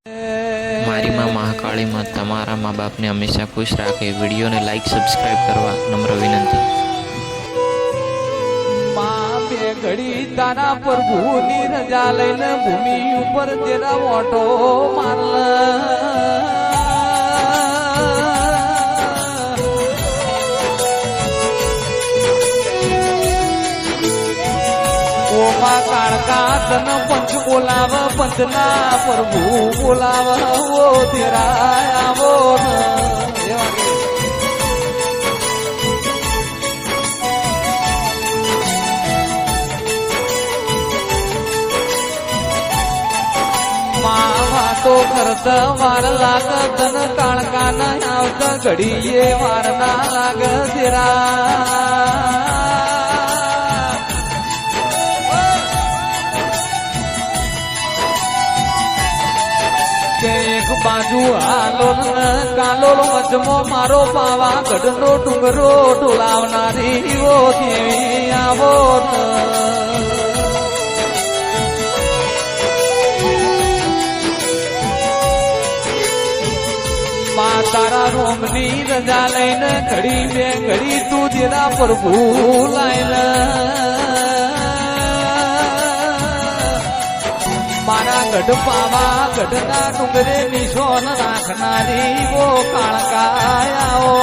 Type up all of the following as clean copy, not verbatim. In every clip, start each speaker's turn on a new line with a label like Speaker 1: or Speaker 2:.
Speaker 1: મારી માં મહાકાળી માં તમારા મા બાપને હંમેશા ખુશ રાખે. વિડીયોને લાઈક સબસ્ક્રાઇબ કરવા નમ્ર વિનંતી.
Speaker 2: માં બે ઘડી તારા પ્રભુની રજા લઈને ભૂમિ ઉપર તેરા મોટો મારલા. ઓમાં કાળકા તન પંચ બોલાવ, પંચના પ્રભુ બોલાવ, ઓ તેરા આવો માવા તો કરતા વાર લાગ, તન કાળકા ના આવતા ઘડીએ વાર ના લાગ તેરા. એક બાજુ હાલો કાલો વચમો મારો પાવા ગઢનો ડુંગરો ડોલાવનારી ઓ દેવી આવો. મા તારા રોમની રજા લઈને ઘડી બે ઘડી તું તેરા પ્રભુ લાઈને મારા ગઢ પાવા ગઢના ડુંગરે નિશોન રાખનારી વો કાળકાયાઓ.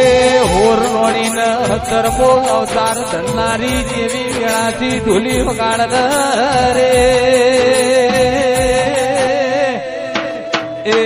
Speaker 2: એ હોર રોણીને ધર્મો અવતાર ધરનારી જેવી વેળાથી ઢોલી વગાડ રે એ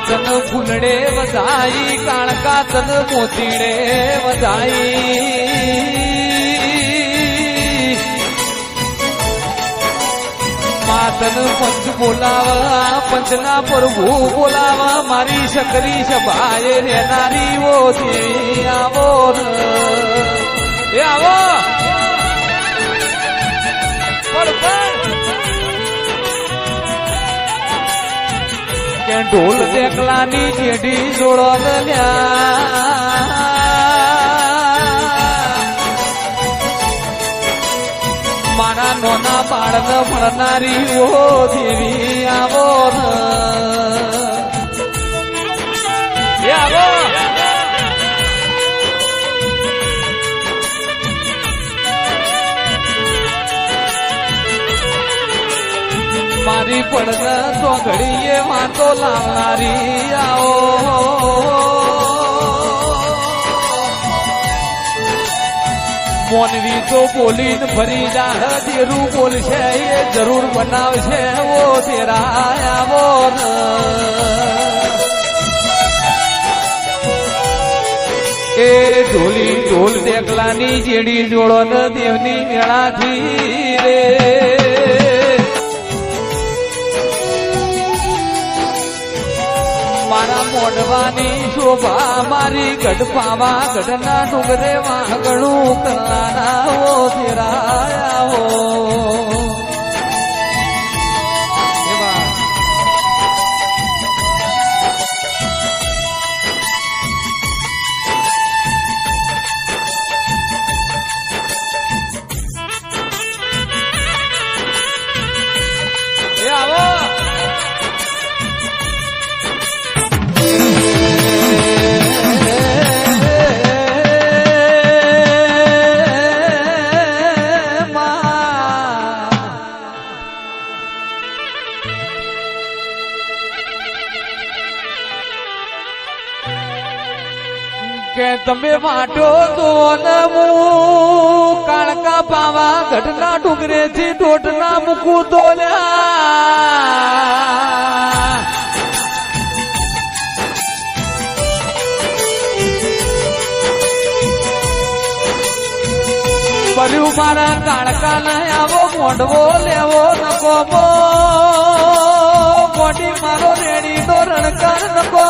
Speaker 2: તન ફૂલડે વધાઈ, કાળકા તન મોતીડે વધાઈ. માતન પંચ બોલાવા, પંચના પ્રભુ બોલાવા, મારી શકરી સભાએ રહેનારી ઓ દેવી આવો એ આવો ઢોલ દેખલાની જેડી જોડો મારા નોના બાળને મળનારી ઓ દેવી આવો આવો. મારી પડન તો ઘડીએ વાતો લાવનારી આવો. મોનવી તો બોલીને ફરી જા દેરું બોલશે એ જરૂર બનાવશે ઓ તેરા આવો. એ ઢોલી ઢોલ દેખલાની જેડી જોડો ન દેવની મેળાથી રે મારા મોઢવાની શોભા, મારી ગઢ પાવા ગઢના ડુંગરે વાગણું કરનારા ઓ તેરા હો. કે તમે વાટો તો ને હું કાળકા પાવા ઘટના ડુંગરેથી ટોટના મૂકું તો બલ્યું મારા કાળકા ને આવો મોઢવો લેવો નકો મોટી મારો રેડી નો રણકાર નકો